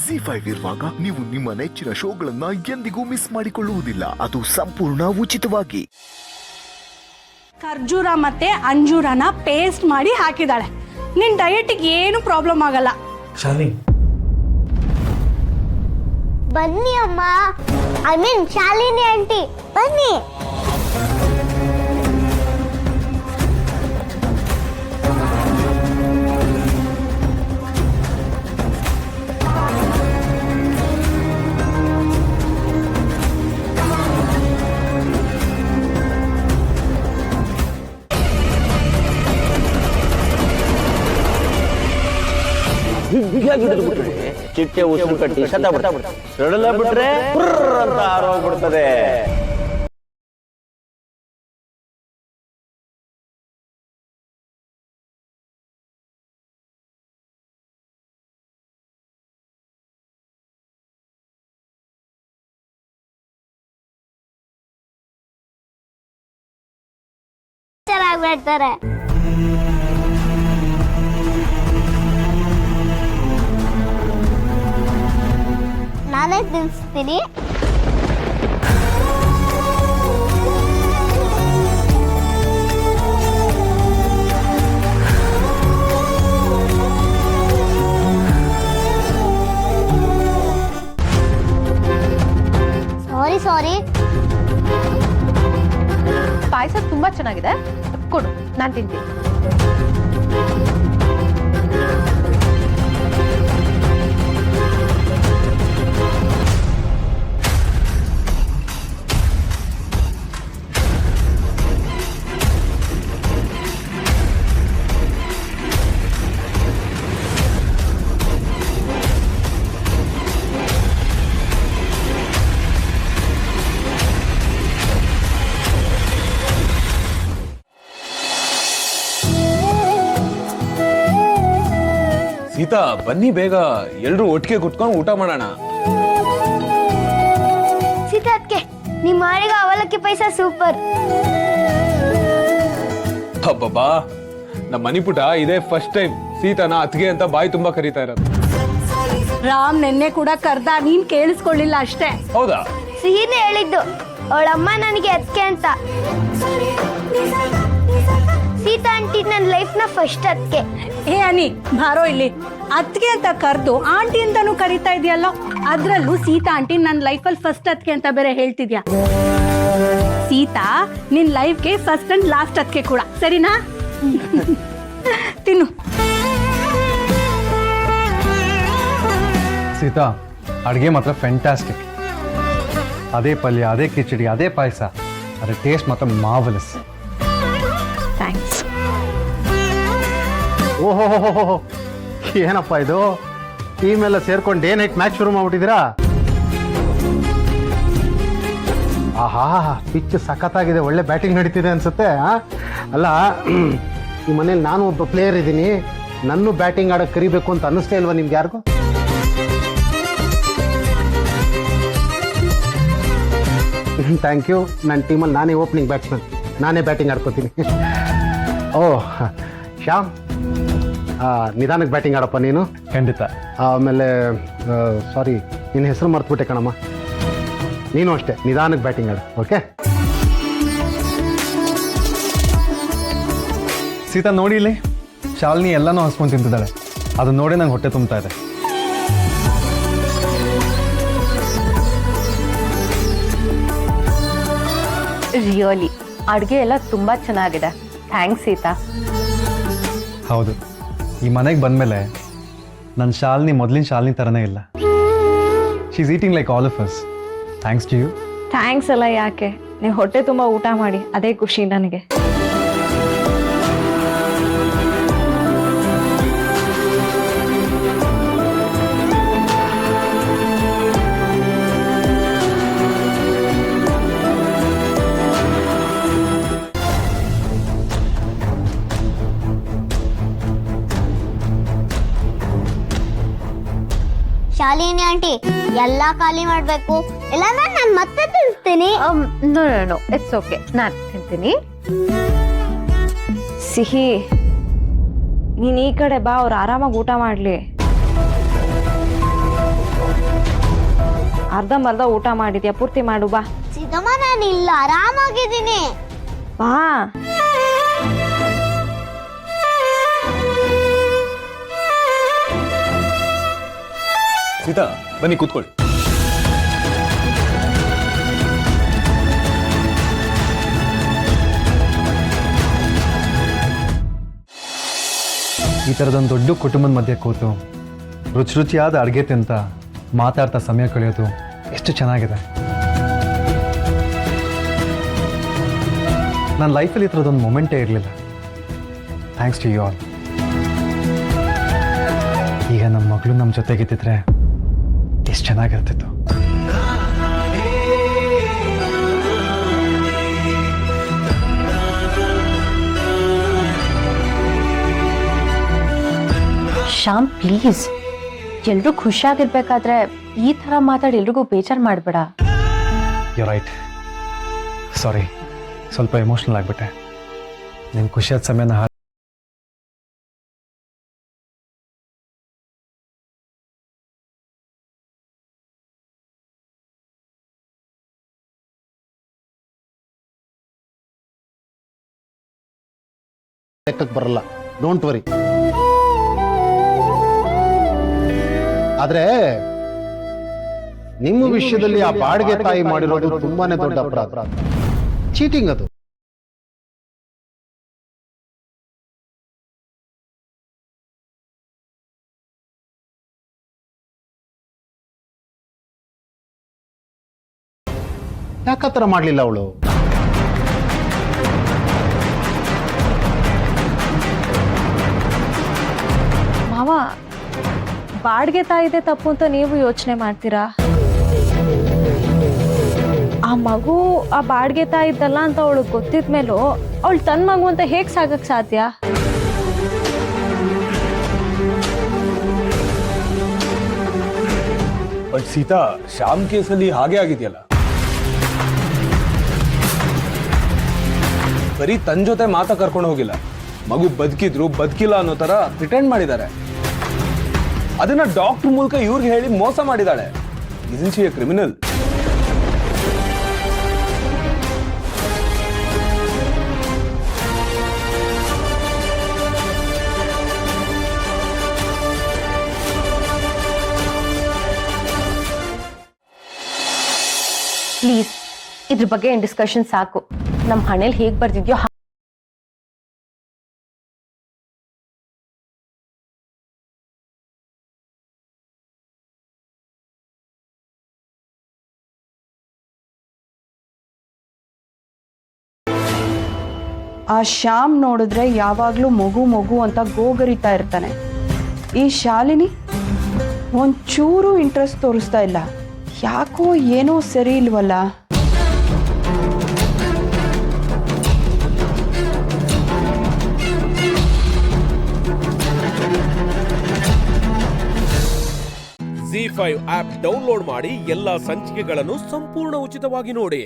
ZEE5 ಇರುವಾಗ ನೀವು ನಿಮ್ಮ ನೆಚ್ಚಿನ ಶೋಗಳನ್ನ ಎಂದಿಗೂ ಮಿಸ್ ಮಾಡಿಕೊಳ್ಳುವುದಿಲ್ಲ. ಅದು ಸಂಪೂರ್ಣ ಉಚಿತವಾಗಿ. ಖರ್ಜೂರ ಮತ್ತೆ ಅಂಜೂರನ ಪೇಸ್ಟ್ ಮಾಡಿ ಹಾಕಿದಾಳೆ. ನಿನ್ ಡಯಟಿಗೆ ಏನು ಪ್ರಾಬ್ಲಮ್ ಆಗಲ್ಲ. ಶಾಲಿನಿ ಬನ್ನಿ ಅಮ್ಮ, ಐ ಮೀನ್ ಶಾಲಿನಿ ಆಂಟಿ ಬನ್ನಿ. ಚಿಟ್ಟೆ ಉಸಿರು ಕಟ್ಟಿ ಸಡಲ ಬಿಟ್ರೆ ಅಂತ ಆರೋಗ್ಬಿಡ್ತದೆ. ಚೆನ್ನಾಗಿ ಮಾಡ್ತಾರೆ. ನಾನೇ ತಿನ್ನಿಸ್ತೀನಿ. ಸಾರಿ ಪಾಯಸ ತುಂಬಾ ಚೆನ್ನಾಗಿದೆ, ಕೊಡು ನಾನು ತಿಂತೀನಿ. ಸೀತಾ ಬನ್ನಿ ಬೇಗ, ಎಲ್ರು ಒಟ್ಟಿಗೆ ಕುತ್ಕೊಂಡು ಊಟ ಮಾಡೋಣ. ಸೀತಾ ಅದ್ಕೆ ನಿಮ್ಮ ಮಾಡಿದ ಅವಲಕ್ಕಿ ಪಾಯಸ ಸೂಪರ್. ಹಬ್ಬಬ್ಬಾ, ನಮ್ಮ ಮನಿಪುಟ ಇದೇ ಫಸ್ಟ್ ಟೈಮ್ ಸೀತಾನ ಅತ್ಗೆ ಅಂತ ಬಾಯಿ ತುಂಬಾ ಕರೀತಾ ಇರೋದು. ರಾಮ್ ನೆನ್ನೆ ಕೂಡ ಕರ್ದ, ನೀನ್ ಕೇಳಿಸ್ಕೊಳ್ಳಿಲ್ಲ ಅಷ್ಟೇ. ಹೌದಾ? ಸಿಹಿನೇ ಹೇಳಿದ್ದು, ಅವಳಮ್ಮ ನನಗೆ ಅದ್ಕೆ ಅಂತ. ಸೀತಾ ಆಂಟಿ ನನ್ನ ಲೈಫ್ನ ಫಸ್ಟ್ ಅದ್ಕೆ. ಏ ಅನಿ, ಬಾರೋ ಇಲ್ಲಿ. ಅತ್ಗೆ ಅಂತ ಕರೆದು ಆಂಟಿ ಅಂತಾನು ಕರಿತಾ ಇದೆಯಲ್ಲ, ಅದ್ರಲ್ಲೂ ಸೀತಾ ಆಂಟಿ ನನ್ನ ಲೈಫಲ್ಲಿ ಫಸ್ಟ್ ಅತ್ಗೆ ಅಂತ ಬೇರೆ ಹೇಳ್ತಿದ್ಯಾ. ಸೀತಾ ನಿನ್ ಲೈಫ್ಗೆ ಫಸ್ಟ್ ಅಂಡ್ ಲಾಸ್ಟ್ ಅತ್ಗೆ ಕೂಡ, ಸರಿನಾ? ತಿನ್ನು. ಸೀತಾ ಅಡುಗೆ ಮಾತ್ರ ಫ್ಯಾಂಟಾಸ್ಟಿಕ್. ಅದೇ ಪಲ್ಯ, ಅದೇ ಕಿಚಡಿ, ಅದೇ ಪಾಯಸ, ಅದ್ರ ಟೇಸ್ಟ್ ಮಾತ್ರ ಮಾರ್ವಲಸ್. ಥ್ಯಾಂಕ್ಸ್. ಓಹೋ, ಏನಪ್ಪ ಇದು, ಟೀಮ್ ಎಲ್ಲ ಸೇರ್ಕೊಂಡು ಡೇ ನೈಟ್ ಮ್ಯಾಚ್ ಶುರು ಮಾಡ್ಬಿಟ್ಟಿದ್ದೀರಾ? ಆಹಾ, ಪಿಚ್ ಸಖತ್ತಾಗಿದೆ, ಒಳ್ಳೆ ಬ್ಯಾಟಿಂಗ್ ನಡೀತಿದೆ ಅನ್ಸುತ್ತೆ. ಅಲ್ಲ, ಈ ಮನೇಲಿ ನಾನು ಒಬ್ಬ ಪ್ಲೇಯರ್ ಇದ್ದೀನಿ, ನನ್ನ ಬ್ಯಾಟಿಂಗ್ ಆಡೋಕೆ ಕರಿಬೇಕು ಅಂತ ಅನ್ನಿಸ್ತೇ ಇಲ್ವಾ ನಿಮ್ಗೆ ಯಾರಿಗೂ? Thank you. ನನ್ನ ಟೀಮಲ್ಲಿ ನಾನೇ ಓಪನಿಂಗ್ ಬ್ಯಾಟ್ಸ್ಮನ್, ನಾನೇ ಬ್ಯಾಟಿಂಗ್ ಆಡ್ಕೋತೀನಿ. ಓಹ್ ಶ್ಯಾಮ್, ನಿಧಾನಕ್ಕೆ ಬ್ಯಾಟಿಂಗ್ ಆಡಪ್ಪ ನೀನು. ಖಂಡಿತ. ಆಮೇಲೆ ಸಾರಿ, ನಿನ್ನ ಹೆಸರು ಮರ್ತ್ಬಿಟ್ಟೆ ಕಣಮ್ಮ. ನೀನು ಅಷ್ಟೇ ನಿಧಾನಕ್ಕೆ ಬ್ಯಾಟಿಂಗ್ ಆಡು, ಓಕೆ? ಸೀತಾ ನೋಡಿ ಇಲ್ಲಿ, ಶಾಲಿನಿ ಎಲ್ಲನೂ ಹಸ್ಕೊಂಡು ತಿಂತಿದ್ದಾಳೆ. ಅದು ನೋಡಿ ನಂಗೆ ಹೊಟ್ಟೆ ತುಂಬ್ತಾ ಇದೆ. ರಿಯಲಿ ಅಡುಗೆ ಎಲ್ಲ ತುಂಬಾ ಚೆನ್ನಾಗಿದೆ. ಥ್ಯಾಂಕ್ಸ್ ಸೀತಾ. ಹೌದು, ಈ ಮನೆಗೆ ಬಂದಮೇಲೆ ನನ್ನ ಶಾಲಿನಿ ಮೊದಲಿನ ಶಾಲಿನಿ ಥರನೇ ಇಲ್ಲ. She is eating like all of us. Thanks to you. Thanks ಅಲ್ಲ ಯಾಕೆ, ನೀವು ಹೊಟ್ಟೆ ತುಂಬ ಊಟ ಮಾಡಿ, ಅದೇ ಖುಷಿ ನನಗೆ. ಶಾಲಿನಿ ಆಂಟಿ ಎಲ್ಲ ಖಾಲಿ ಮಾಡ್ಬೇಕು, ಇಲ್ಲಾಂದ್ರೆ ನಾನು ಮತ್ತೆ ತಿಂತೀನಿ. No no no, it's okay, ನಾನು ತಿಂತೀನಿ. ಸಿಹಿ, ನೀನ್ ಈ ಕಡೆ ಬಾ, ಅವ್ರು ಆರಾಮಾಗಿ ಊಟ ಮಾಡ್ಲಿ. ಅರ್ಧಂಬರ್ಧ ಊಟ ಮಾಡಿದ್ಯಾ, ಪೂರ್ತಿ ಮಾಡು ಬಾ. ಸೀತಮ್ಮ ನಾನು ಇಲ್ಲ ಆರಾಮಾಗಿದ್ದೀನಿ. ಬಾ. ಸೀತಾ ಬನ್ನಿ ಕೂತ್ಕೊಳ್ಳಿ. ಈ ಥರದೊಂದು ದೊಡ್ಡ ಕುಟುಂಬದ ಮಧ್ಯೆ ಕೂತು ರುಚಿ ರುಚಿಯಾದ ಅಡುಗೆ ತಿಂತ ಮಾತಾಡ್ತಾ ಸಮಯ ಕಳೆಯೋದು ಎಷ್ಟು ಚೆನ್ನಾಗಿದೆ. ನನ್ನ ಲೈಫಲ್ಲಿ ಈ ಥರದೊಂದು ಮೊಮೆಂಟೇ ಇರಲಿಲ್ಲ. Thanks to you all. ಈಗ ನಮ್ಮ ಮಗಳು ನಮ್ಮ ಜೊತೆಗಿದ್ದಿದ್ರೆ ಎಷ್ಟು ಚೆನ್ನಾಗಿರ್ತಿತ್ತು. ಶ್ಯಾಮ್ ಪ್ಲೀಸ್, ಎಲ್ರೂ ಖುಷಿಯಾಗಿರ್ಬೇಕಾದ್ರೆ ಈ ಥರ ಮಾತಾಡಿ ಎಲ್ರಿಗೂ ಬೇಜಾರು ಮಾಡಬೇಡ. You right. ಸಾರಿ, ಸ್ವಲ್ಪ ಎಮೋಷ್ನಲ್ ಆಗಿಬಿಟ್ಟೆ. ನಿನ್ನ ಖುಷಿಯಾದ ಸಮಯನ ಲೆಕ್ಕಕ್ಕೆ ಬರಲ್ಲ. Don't worry. ಆದ್ರೆ ನಿಮ್ಮ ವಿಷಯದಲ್ಲಿ ಆ ಬಾಡಿಗೆ ತಾಯಿ ಮಾಡಿರೋದು ತುಂಬಾನೇ ದೊಡ್ಡ ಅಪರಾಧ. ಚೀಟಿಂಗ್ ಅದು. ಯಾಕತ್ರ ಮಾಡ್ಲಿಲ್ಲ ಅವಳು? ಮಾವ, ಬಾಡಿಗೆ ತಾಯಿದೆ ತಪ್ಪು ಅಂತ ನೀವು ಯೋಚನೆ ಮಾಡ್ತೀರಾ? ಆ ಮಗು ಆ ಬಾಡಿಗೆ ತಾಯಿದ್ದಲ್ಲ ಅಂತ ಅವಳಿಗೆ ಗೊತ್ತಿದ್ಮೇಲೂ ಅವಳು ತನ್ನ ಮಗು ಅಂತ ಹೇಗೆ ಸಾಗಕ್ ಸಾಧ್ಯ? ಬಟ್ ಸೀತಾ, ಶ್ಯಾಮ್ ಕೇಸಲ್ಲಿ ಹಾಗೆ ಆಗಿದೆಯಲ್ಲ. ಬರೀ ತನ್ನ ಜೊತೆ ಮಾತಾ ಕರ್ಕೊಂಡು ಹೋಗಿಲ್ಲ, ಮಗು ಬದುಕಿದ್ರು ಬದುಕಿಲ್ಲ ಅನ್ನೋ ತರ ಪ್ರಿಟೆಂಡ್ ಮಾಡಿದ್ದಾರೆ. ಅದನ್ನ ಡಾಕ್ಟರ್ ಮೂಲಕ ಇವ್ರಿಗೆ ಹೇಳಿ ಮೋಸ ಮಾಡಿದಾಳೆ. Isn't she a criminal? Please, ಇದ್ರ ಬಗ್ಗೆ ಡಿಸ್ಕಷನ್ ಸಾಕು. ನಮ್ಮ ಹಣೆಯಲ್ಲಿ ಹೇಗೆ ಬರ್ತಿದ್ಯೋ ಆ ಶ್ಯಾಮ್ ನೋಡಿದ್ರೆ ಯಾವಾಗಲೂ ಮಗು ಮಗು ಅಂತ ಗೋಗರಿತಾ ಇರ್ತಾನೆ. ಈ ಶಾಲಿನಿ ಒಂಚೂರು ಇಂಟ್ರೆಸ್ಟ್ ತೋರಿಸ್ತಾ ಇಲ್ಲ. ಯಾಕೋ ಏನೋ ಸರಿ ಇಲ್ವಲ್ಲ. ZEE5 ಆಪ್ ಡೌನ್ಲೋಡ್ ಮಾಡಿ ಎಲ್ಲಾ ಸಂಚಿಕೆಗಳನ್ನು ಸಂಪೂರ್ಣ ಉಚಿತವಾಗಿ ನೋಡಿ.